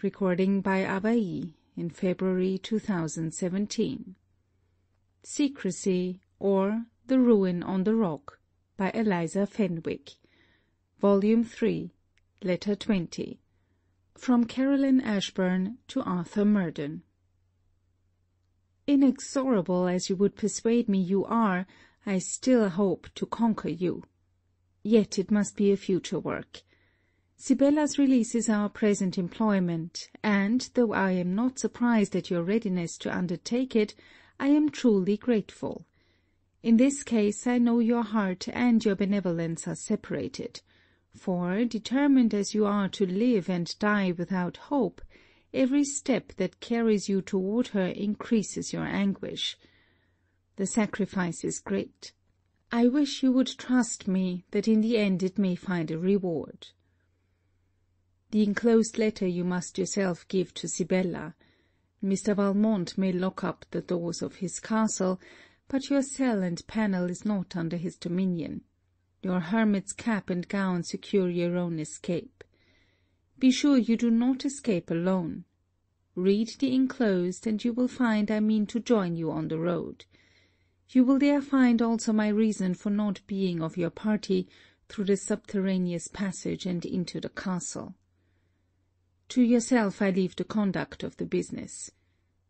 Recording by Abai in February 2017. Secresy, or The Ruin on the Rock by Eliza Fenwick. Volume 3, Letter 20. From Caroline Ashburn to Arthur Murden. Inexorable as you would persuade me you are, I still hope to conquer you. Yet it must be a future work. Sibella's release is our present employment, and, though I am not surprised at your readiness to undertake it, I am truly grateful. In this case I know your heart and your benevolence are separated, for, determined as you are to live and die without hope, every step that carries you toward her increases your anguish. The sacrifice is great. I wish you would trust me that in the end it may find a reward. The enclosed letter you must yourself give to Sibella. Mr. Valmont may lock up the doors of his castle, but your cell and panel is not under his dominion. Your hermit's cap and gown secure your own escape. Be sure you do not escape alone. Read the enclosed, and you will find I mean to join you on the road. You will there find also my reason for not being of your party through the subterraneous passage and into the castle. To yourself I leave the conduct of the business.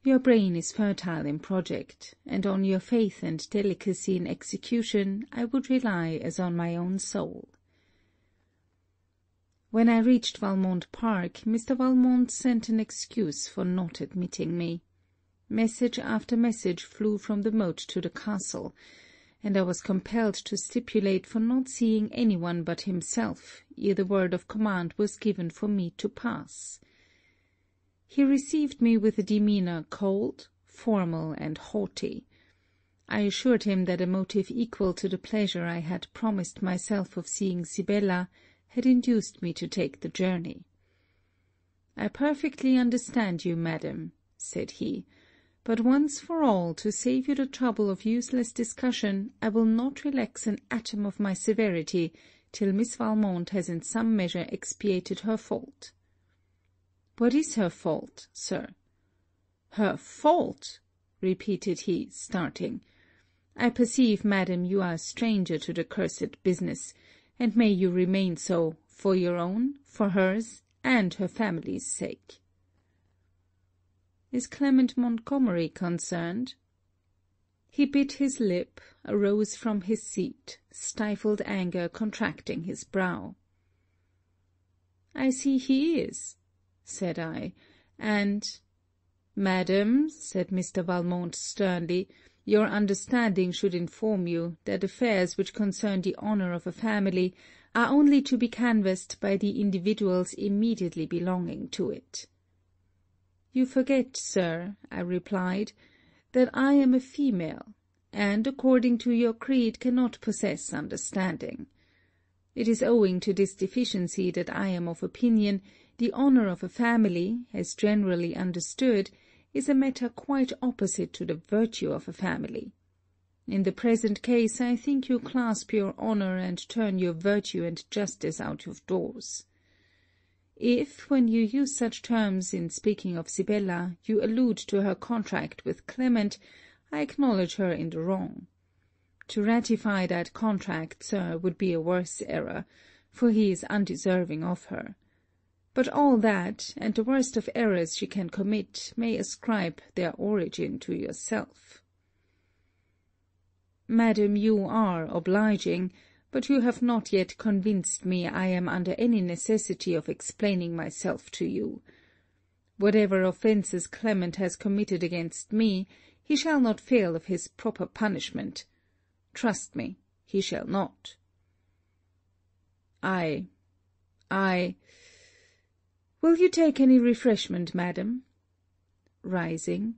Your brain is fertile in project, and on your faith and delicacy in execution I would rely as on my own soul. When I reached Valmont Park, Mr. Valmont sent an excuse for not admitting me. Message after message flew from the moat to the castle, and I was compelled to stipulate for not seeing anyone but himself, ere the word of command was given for me to pass. He received me with a demeanour cold, formal, and haughty. I assured him that a motive equal to the pleasure I had promised myself of seeing Sibella had induced me to take the journey. "I perfectly understand you, madam," said he. "But once for all, to save you the trouble of useless discussion, I will not relax an atom of my severity till Miss Valmont has in some measure expiated her fault." "What is her fault, sir?" "Her fault!" repeated he, starting. "I perceive, madam, you are a stranger to the cursed business, and may you remain so, for your own, for hers, and her family's sake." "Is Clement Montgomery concerned?" He bit his lip, arose from his seat, stifled anger contracting his brow. "I see he is," said I, "and—" "Madam," said Mr. Valmont sternly, "your understanding should inform you that affairs which concern the honour of a family are only to be canvassed by the individuals immediately belonging to it." "You forget, sir," I replied, "that I am a female, and, according to your creed, cannot possess understanding. It is owing to this deficiency that I am of opinion the honour of a family, as generally understood, is a matter quite opposite to the virtue of a family. In the present case I think you clasp your honour and turn your virtue and justice out of doors. If, when you use such terms in speaking of Sibella, you allude to her contract with Clement, I acknowledge her in the wrong. To ratify that contract, sir, would be a worse error, for he is undeserving of her. But all that, and the worst of errors she can commit, may ascribe their origin to yourself." "Madam, you are obliging, but you have not yet convinced me I am under any necessity of explaining myself to you. Whatever offences Clement has committed against me, he shall not fail of his proper punishment. Trust me, he shall not." I. "Will you take any refreshment, madam?" Rising.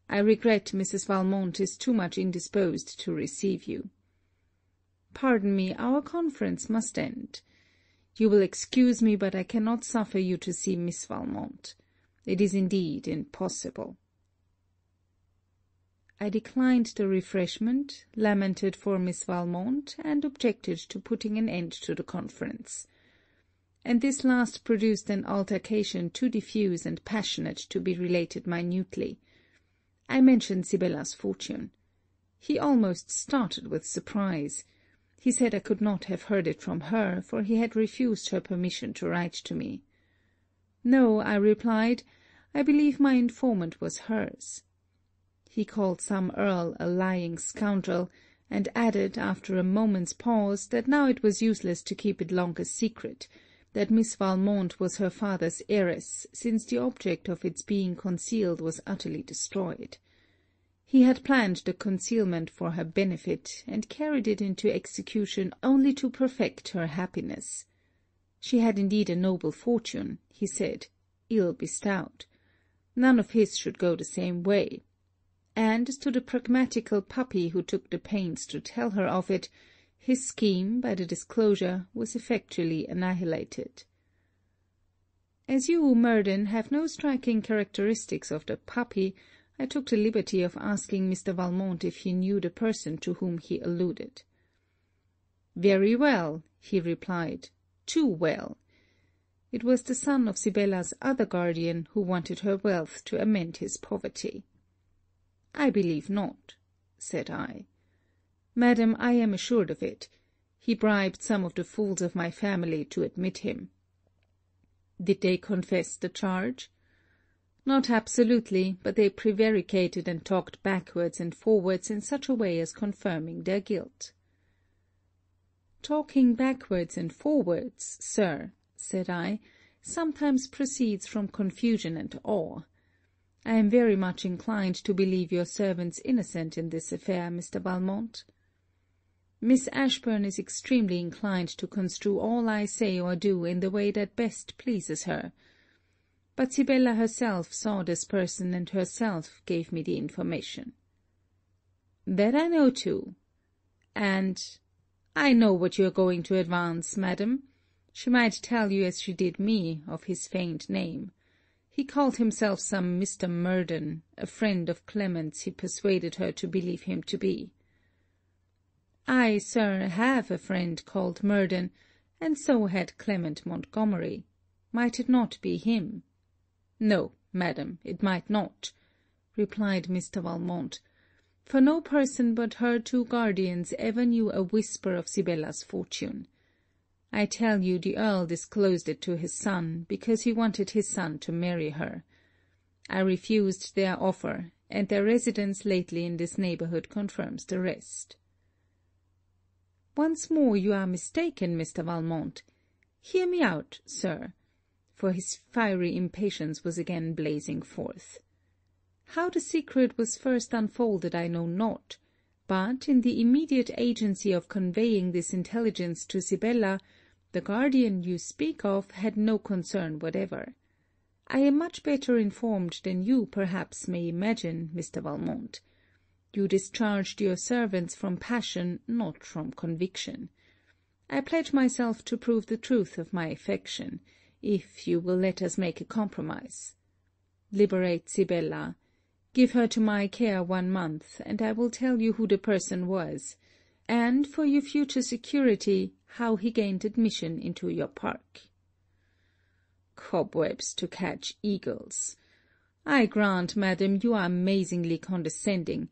"I regret Mrs. Valmont is too much indisposed to receive you." "Pardon me, our conference must end. You will excuse me, but I cannot suffer you to see Miss Valmont. It is indeed impossible." I declined the refreshment, lamented for Miss Valmont, and objected to putting an end to the conference. and this last produced an altercation too diffuse and passionate to be related minutely. I mentioned Sibella's fortune. He almost started with surprise. He said I could not have heard it from her, for he had refused her permission to write to me. No, I replied, I believe my informant was hers. He called some earl a lying scoundrel, and added, after a moment's pause, that now it was useless to keep it long a secret, that Miss Valmont was her father's heiress, since the object of its being concealed was utterly destroyed. He had planned the concealment for her benefit, and carried it into execution only to perfect her happiness. She had indeed a noble fortune, he said, ill bestowed. None of his should go the same way. And as to the pragmatical puppy who took the pains to tell her of it, his scheme, by the disclosure, was effectually annihilated. As you, Murden, have no striking characteristics of the puppy, I took the liberty of asking Mr. Valmont if he knew the person to whom he alluded. Very well, he replied, too well. It was the son of Sibella's other guardian who wanted her wealth to amend his poverty. I believe not, said I. Madam, I am assured of it. He bribed some of the fools of my family to admit him. Did they confess the charge? Not absolutely, but they prevaricated and talked backwards and forwards in such a way as confirming their guilt. Talking backwards and forwards, sir, said I, sometimes proceeds from confusion and awe. I am very much inclined to believe your servants innocent in this affair, Mr. Valmont. Miss Ashburn is extremely inclined to construe all I say or do in the way that best pleases her. But Sibella herself saw this person, and herself gave me the information. That I know too. And I know what you are going to advance, madam. She might tell you, as she did me, of his feigned name. He called himself some Mr. Murden, a friend of Clement's he persuaded her to believe him to be. I, sir, have a friend called Murden, and so had Clement Montgomery. Might it not be him? No, madam, it might not, replied Mr. Valmont, for no person but her two guardians ever knew a whisper of Sibella's fortune. I tell you the Earl disclosed it to his son, because he wanted his son to marry her. I refused their offer, and their residence lately in this neighbourhood confirms the rest. Once more you are mistaken, Mr. Valmont. Hear me out, sir, for his fiery impatience was again blazing forth. How the secret was first unfolded I know not, but in the immediate agency of conveying this intelligence to Sibella, the guardian you speak of had no concern whatever. I am much better informed than you perhaps may imagine, Mr. Valmont. You discharged your servants from passion, not from conviction. I pledge myself to prove the truth of my affection, if you will let us make a compromise. Liberate Sibella. Give her to my care 1 month, and I will tell you who the person was, and, for your future security, how he gained admission into your park. Cobwebs to catch eagles. I grant, madam, you are amazingly condescending,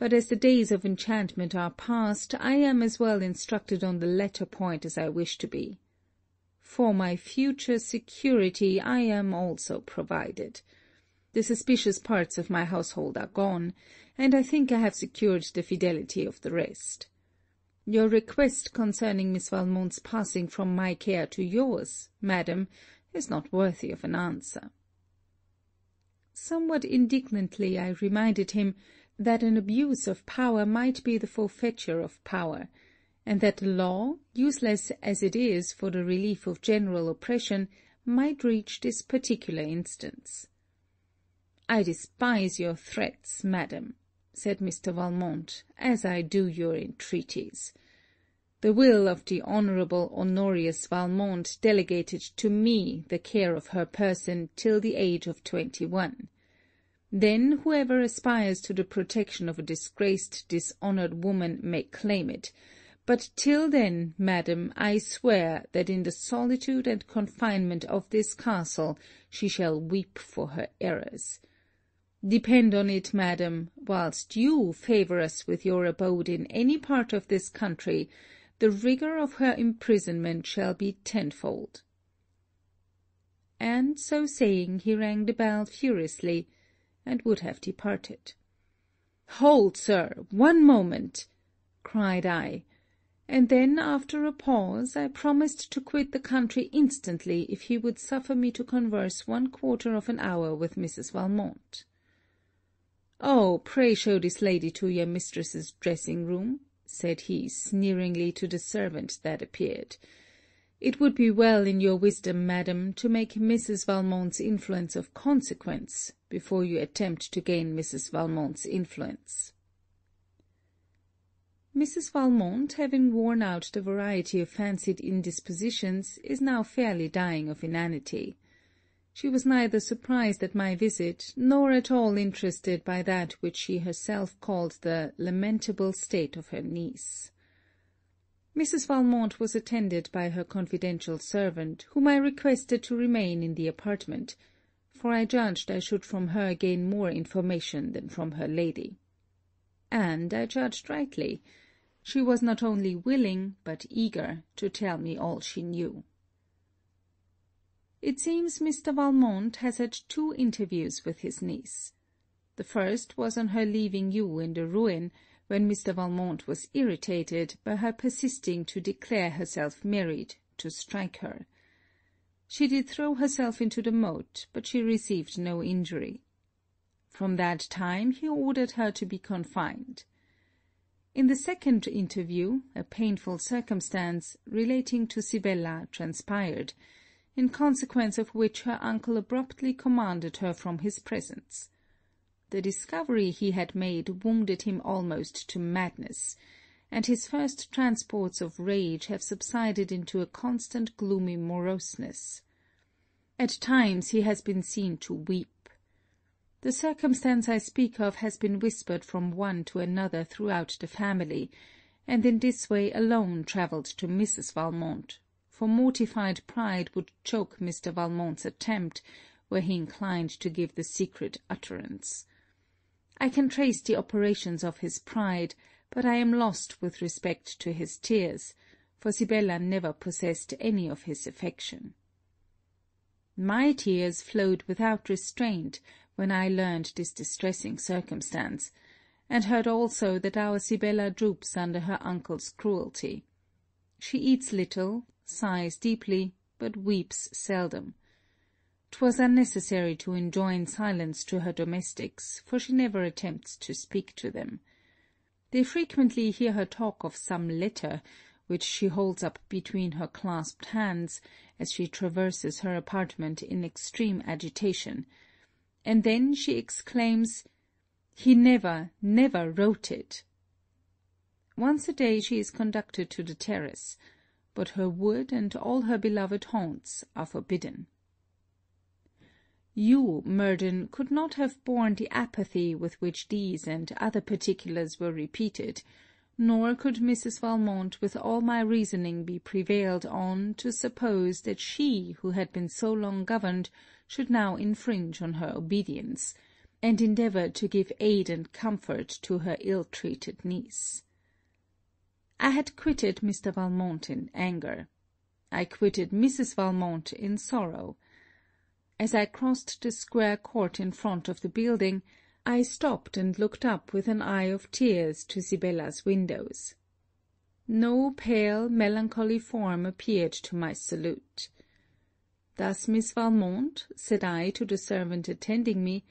but as the days of enchantment are past, I am as well instructed on the latter point as I wish to be. For my future security I am also provided. The suspicious parts of my household are gone, and I think I have secured the fidelity of the rest. Your request concerning Miss Valmont's passing from my care to yours, madam, is not worthy of an answer. Somewhat indignantly I reminded him that an abuse of power might be the forfeiture of power, and that the law, useless as it is for the relief of general oppression, might reach this particular instance. I despise your threats, madam, said Mr. Valmont, as I do your entreaties. The will of the Honourable Honorius Valmont delegated to me the care of her person till the age of 21. Then whoever aspires to the protection of a disgraced, dishonoured woman may claim it, But till then, madam, I swear that in the solitude and confinement of this castle she shall weep for her errors. Depend on it, madam, whilst you favour us with your abode in any part of this country, the rigour of her imprisonment shall be tenfold." And so saying, he rang the bell furiously, and would have departed. "Hold, sir, one moment," cried I, and then, after a pause, I promised to quit the country instantly if he would suffer me to converse 1/4 of an hour with Mrs. Valmont. "Oh, pray show this lady to your mistress's dressing-room," said he, sneeringly to the servant that appeared. "It would be well in your wisdom, madam, to make Mrs. Valmont's influence of consequence before you attempt to gain Mrs. Valmont's influence." Mrs. Valmont, having worn out the variety of fancied indispositions, is now fairly dying of inanity. She was neither surprised at my visit, nor at all interested by that which she herself called the lamentable state of her niece. Mrs. Valmont was attended by her confidential servant, whom I requested to remain in the apartment, for I judged I should from her gain more information than from her lady. And I judged rightly. She was not only willing, but eager, to tell me all she knew. It seems Mr. Valmont has had 2 interviews with his niece. The first was on her leaving you in the ruin, when Mr. Valmont was irritated by her persisting to declare herself married, to strike her. She did throw herself into the moat, but she received no injury. From that time he ordered her to be confined. In the second interview, a painful circumstance relating to Sibella transpired, in consequence of which her uncle abruptly commanded her from his presence. The discovery he had made wounded him almost to madness, and his first transports of rage have subsided into a constant gloomy moroseness. At times he has been seen to weep. The circumstance I speak of has been whispered from one to another throughout the family, and in this way alone travelled to Mrs. Valmont, for mortified pride would choke Mr. Valmont's attempt, were he inclined to give the secret utterance. I can trace the operations of his pride, but I am lost with respect to his tears, for Sibella never possessed any of his affection. My tears flowed without restraint when I learned this distressing circumstance, and heard also that our Sibella droops under her uncle's cruelty. She eats little, sighs deeply, but weeps seldom. 'Twas unnecessary to enjoin silence to her domestics, for she never attempts to speak to them. They frequently hear her talk of some letter, which she holds up between her clasped hands, as she traverses her apartment in extreme agitation, and then she exclaims, "He never, never wrote it." Once a day she is conducted to the terrace, but her wood and all her beloved haunts are forbidden. You, Murden, could not have borne the apathy with which these and other particulars were repeated, nor could Mrs. Valmont with all my reasoning be prevailed on to suppose that she, who had been so long governed, should now infringe on her obedience, and endeavour to give aid and comfort to her ill-treated niece. I had quitted Mr. Valmont in anger. I quitted Mrs. Valmont in sorrow. As I crossed the square court in front of the building, I stopped and looked up with an eye of tears to Sibella's windows. No pale, melancholy form appeared to my salute. "Does Miss Valmont," said I to the servant attending me,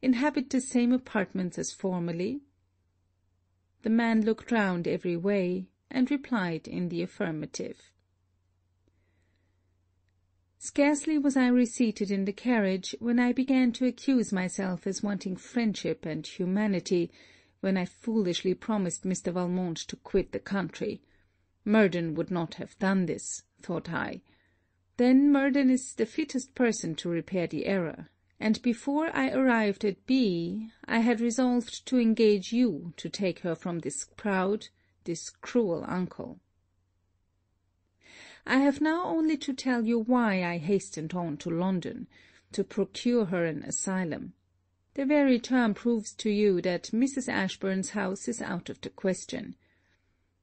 "inhabit the same apartments as formerly?" The man looked round every way, and replied in the affirmative. Scarcely was I reseated in the carriage, when I began to accuse myself as wanting friendship and humanity, when I foolishly promised Mr. Valmont to quit the country. Murden would not have done this, thought I. Then Murden is the fittest person to repair the error, and before I arrived at B, I had resolved to engage you to take her from this proud, this cruel uncle. I have now only to tell you why I hastened on to London, to procure her an asylum. The very term proves to you that Mrs. Ashburn's house is out of the question.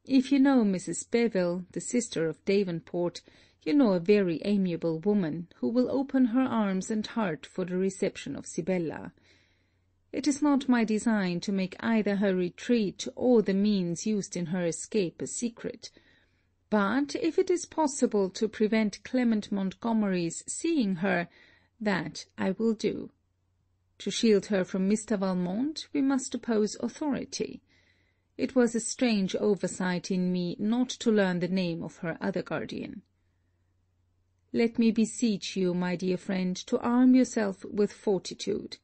If you know Mrs. Beville, the sister of Davenport, you know a very amiable woman, who will open her arms and heart for the reception of Sibella. It is not my design to make either her retreat or the means used in her escape a secret. But if it is possible to prevent Clement Montgomery's seeing her, that I will do. To shield her from Mr. Valmont, we must oppose authority. It was a strange oversight in me not to learn the name of her other guardian. Let me beseech you, my dear friend, to arm yourself with fortitude.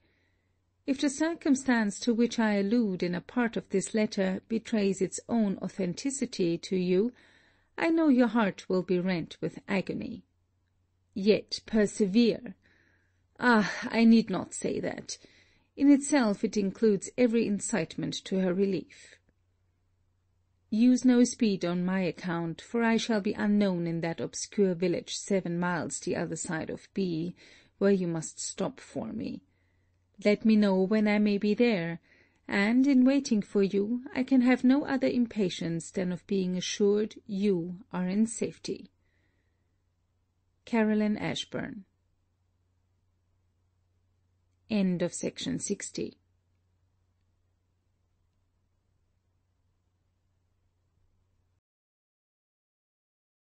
If the circumstance to which I allude in a part of this letter betrays its own authenticity to you, I know your heart will be rent with agony. Yet persevere. Ah, I need not say that. In itself it includes every incitement to her relief. Use no speed on my account, for I shall be unknown in that obscure village 7 miles the other side of B, where you must stop for me. Let me know when I may be there, and, in waiting for you, I can have no other impatience than of being assured you are in safety. Caroline Ashburn. End of section 60.